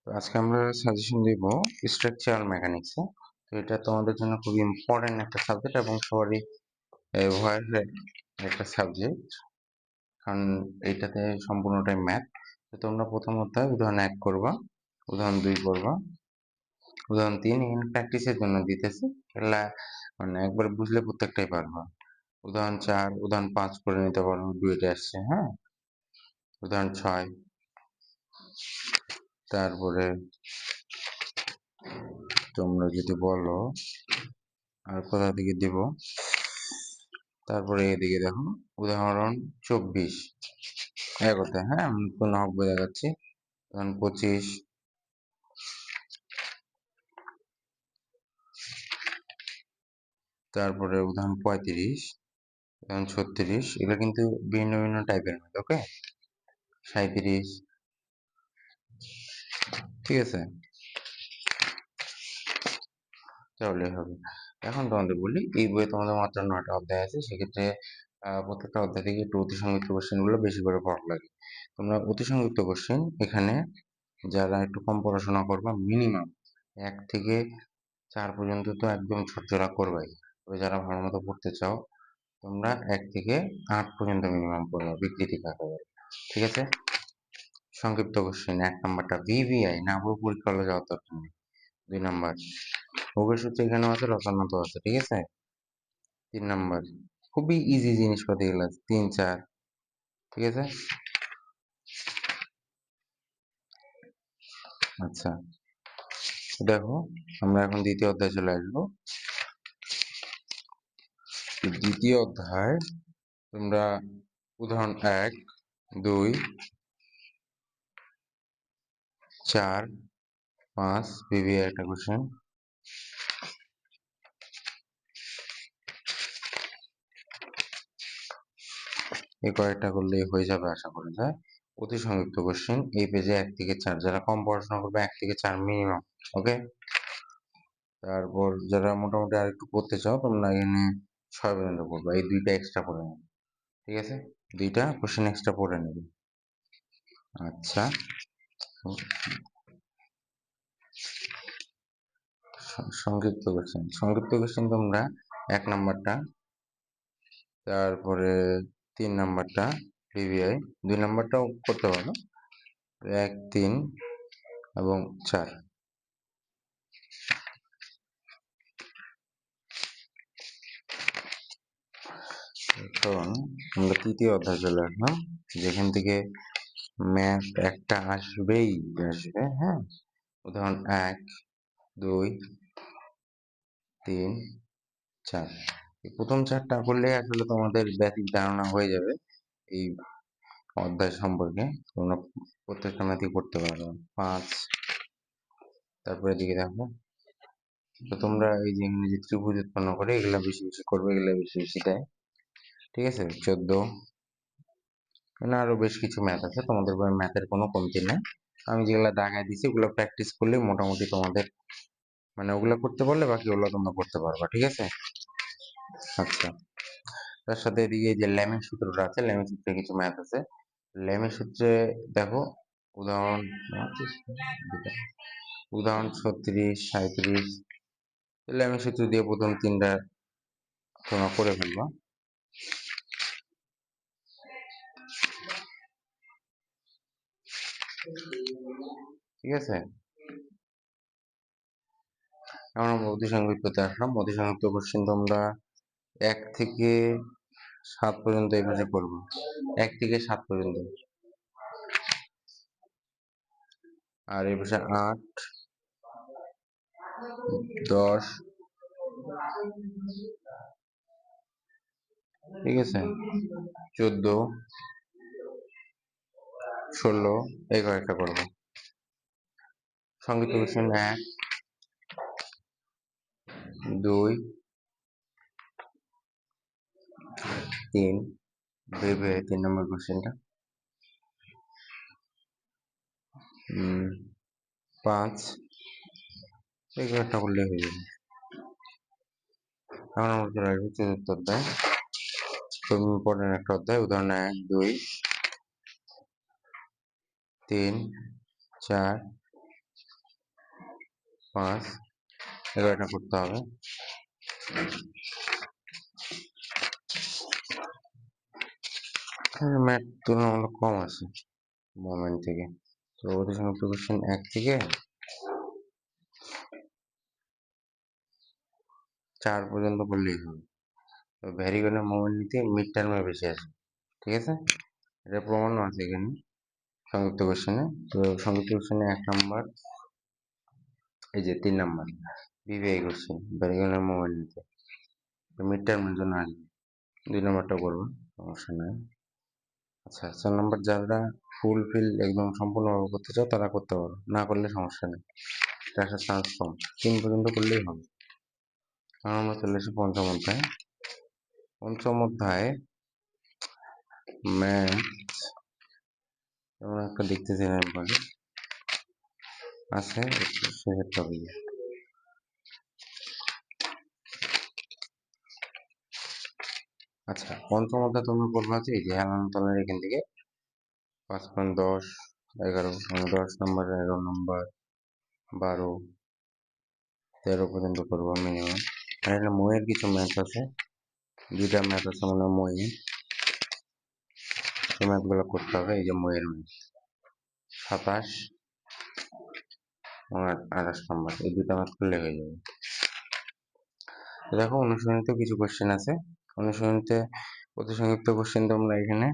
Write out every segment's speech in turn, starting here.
তো আজকে আমরা সাজেশন দিব স্ট্রাকচারাল মেকানিক্সে। তো এটা তোমাদের জন্য খুব ইম্পর্টেন্ট একটা সাবজেক্ট এবং সবারই ভয়ের একটা সাবজেক্ট, কারণ এইটাতে সম্পূর্ণটাই ম্যাথ। তো তোমরা প্রথম অধ্যায় উদাহরণ 1 করবা, উদাহরণ 2 করবা, উদাহরণ 3 এখানে প্র্যাকটিসের জন্য দিতেছি। এগুলা মানে একবার বুঝলে প্রত্যেকটাই পারবা। উদাহরণ 4, উদাহরণ 5 করে নিতে পারো, ডুয়েটে আসছে। হ্যাঁ, উদাহরণ 6, তারপরে তোমরা যদি বলো আর কোথা থেকে দিব, তারপরে এদিকে দেখো উদাহরণ 24 এগোতে। হ্যাঁ, আমি কোনো হক বোঝা যাচ্ছি। উদাহরণ 25, তারপরে উদাহরণ 35, উদাহরণ 36, এগুলো কিন্তু ভিন্ন ভিন্ন টাইপের ম্যাথ। ওকে, 37, ঠিক আছে, তাহলে হবে। এখন তোমাদের বলি, এই বইয়ে তোমাদের মাত্র 9টা অধ্যায় আছে, সেক্ষেত্রে প্রত্যেকটা অধ্যায় থেকে একটু অতি সংক্ষিপ্ত কোশ্চেনগুলো বেশি করে পড়া লাগে। তোমরা অতি সংক্ষিপ্ত কোশ্চেন এখানে যারা একটু কম পড়াশোনা করবা, মিনিমাম 1 থেকে 4 পর্যন্ত তো একদম ঝরঝরা করবাই। তবে যারা ভালো মতো পড়তে চাও, তোমরা 1 থেকে 8 পর্যন্ত মিনিমাম পড়বা, বিকৃতি কাকে বলে। ঠিক আছে, সংক্ষিপ্ত কোশ্চেন 1 নাম্বারটা ভিভিআই না বলে পরীক্ষা হলে যাওয়ার দরকার নেই। 2 নাম্বার ভোগের সূত্র এখানেও আছে, রচনাতেও আছে। ঠিক আছে, 3 নাম্বার খুবই ইজি জিনিসপাতি এগুলো, 3, 4। ঠিক আছে, আচ্ছা দেখো আমরা এখন দ্বিতীয় অধ্যায় চলে আসবো। দ্বিতীয় অধ্যায় তোমরা উদাহরণ 1, 2, 4, 5 ভিভিআই একটা কোশ্চেন, এই কয়েকটা করলেই হয়ে যাবে আশা করা যায়। অতি সংক্ষিপ্ত কোশ্চেন এই পেজে 1 থেকে 4, যারা কম পড়াশোনা করবে 1 থেকে 4 মিনিমাম। ওকে, তারপর যারা মোটামুটি আর একটু পড়তে চাও, তোমরা এখানে 6 পর্যন্ত পড়বা, এই 2টা এক্সট্রা পড়ে নেবে। ঠিক আছে, 2টা কোশ্চেন এক্সট্রা পড়ে নেবে। আচ্ছা, সংক্ষিপ্ত কোশ্চেন তোমরা 1 নাম্বারটা, তারপরে 3 নাম্বারটা ভিভিআই, 2 নাম্বারটাও করতে পারো, 1, 3 এবং 4। এখন আমরা তৃতীয় অধ্যায় চলে আসলাম, যেখান থেকে ম্যাথ একটা আসবেই আসবে। হ্যাঁ, উদাহরণ 1, 2, 3, 4। এই প্রথম 4টা করলে আসলে তোমাদের বেসিক ধারণা হয়ে যাবে এই অধ্যায় সম্পর্কে। তোমরা প্রত্যেকটা ম্যাথই করতে পারবে। 5, তারপরে এদিকে দেখো, তো তোমরা এই যে এখানে যে ত্রিভুজ উৎপন্ন করে এগুলা বেশি বেশি করবে, এগুলা বেশি বেশি দেয়। ঠিক আছে, 14, না আরো বেশ কিছু ম্যাথ আছে, তোমাদের বই ম্যাথের কোনো কমতি নেই। আমি যেগুলা দাগায় দিছি ওগুলো প্র্যাকটিস করলে মোটামুটি তোমাদের মানে ওগুলো করতে পারলে বাকি ওগুলো তোমরা করতে পারবা। ঠিক আছে, আচ্ছা তার সাথে এদিকে যে ল্যামের সূত্রটা আছে, ল্যামের সূত্রে কিছু ম্যাথ আছে। ল্যামের সূত্রে দেখো উদাহরণ 36, 37, ল্যামের সূত্র দিয়ে প্রথম 3টা তোমরা করে ফেলবা। ঠিক আছে, এখন আমরা অতি সংক্ষিপ্ততে আসলাম। অতি সংক্ষিপ্ত কোশ্চেন তোমরা 1 থেকে 7 পর্যন্ত এই পাশে করবো, 1 থেকে 7 পর্যন্ত, আর এই পাশে 8, 10, ঠিক আছে, 14, 16 এই কয়েকটা করবো। সংক্ষিপ্ত কোশ্চেন 1, 2, 3 ভেবে 3 নম্বর কোশ্চেনটা, 5 এই কয়েকটা করলে হয়ে যাবে। এখন আমরা চলে আসবো চতুর্থ অধ্যায়, খুব ইম্পর্টেন্ট একটা অধ্যায়। উদাহরণ 1, 2, 3, 4, 5, এবার এটা করতে হবে। ম্যাথ তুলনামূলক কম আছে মোমেন্ট থেকে, তো অতি সংক্ষিপ্ত কোশ্চেন 1 থেকে 4 পর্যন্ত করলেই হবে। তো ভ্যারিয়েবলের মোমেন্ট নিতে মিড টার্মে বেশি আসে, ঠিক আছে? এটা প্রমাণও আছে এখানে সংক্ষিপ্ত কোশ্চেনে। তো সংক্ষিপ্ত কোশ্চেনে 1 নাম্বার, এই যে 3 নাম্বার বিবিআই কোশ্চেন ভ্যারিয়েবলের মোমেন্ট নিতে, মিড টার্মের জন্য আসবে। 2 নাম্বারটা করবো, সমস্যা নাই। আচ্ছা 4 নাম্বার যারা ফুলফিল একদম সম্পূর্ণভাবে করতে চাও তারা করতে পারো, না করলে সমস্যা নেই, এটা আসার চান্স কম। 3 পর্যন্ত করলেই হবে। এখন আমরা চলে এসে পঞ্চম অধ্যায়। পঞ্চম অধ্যায় ম্যাথ, আমরা একটা দেখতেছি না একবারে আছে শেষের টপিকে। আচ্ছা পঞ্চম অধ্যায় তোমরা করবো আছে এই যে হেলান্তলের এখান থেকে 5.10, 11 মানে 10 নম্বর, 11 নম্বর, 12, 13 পর্যন্ত করবো মিনিমাম। আর এখানে মইয়ের কিছু ম্যাথ আছে, 2টা ম্যাথ আছে মনে হয় মইয়ে, সেই ম্যাথগুলো করতে হবে। এই যে মইয়ের ম্যাথ 27 আর 28 নম্বর, এই 2টা ম্যাথ করলে হয়ে যাবে। দেখো অনুশীলনীতে কিছু কোশ্চেন আছে, অনুশীলনীতে অতি সংক্ষিপ্ত কোশ্চেন তোমরা এখানে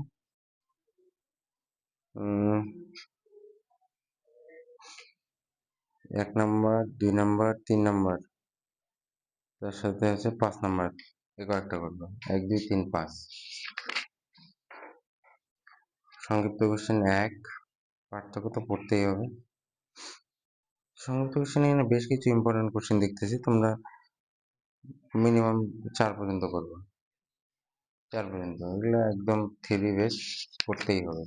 1 নাম্বার, 2 নাম্বার, 3 নাম্বার, তার সাথে আছে 5 নাম্বার, এই কয়েকটা করবো 1, 2, 3, 5। সংক্ষিপ্ত কোশ্চেন 1, পার্থক্য তো পড়তেই হবে। সংক্ষিপ্ত কোশ্চেন এখানে বেশ কিছু ইম্পর্টেন্ট কোশ্চেন দেখতেছি, তোমরা মিনিমাম 4 পর্যন্ত করবো, 4 পর্যন্ত, এগুলো একদম থিওরি বেস, করতেই হবে।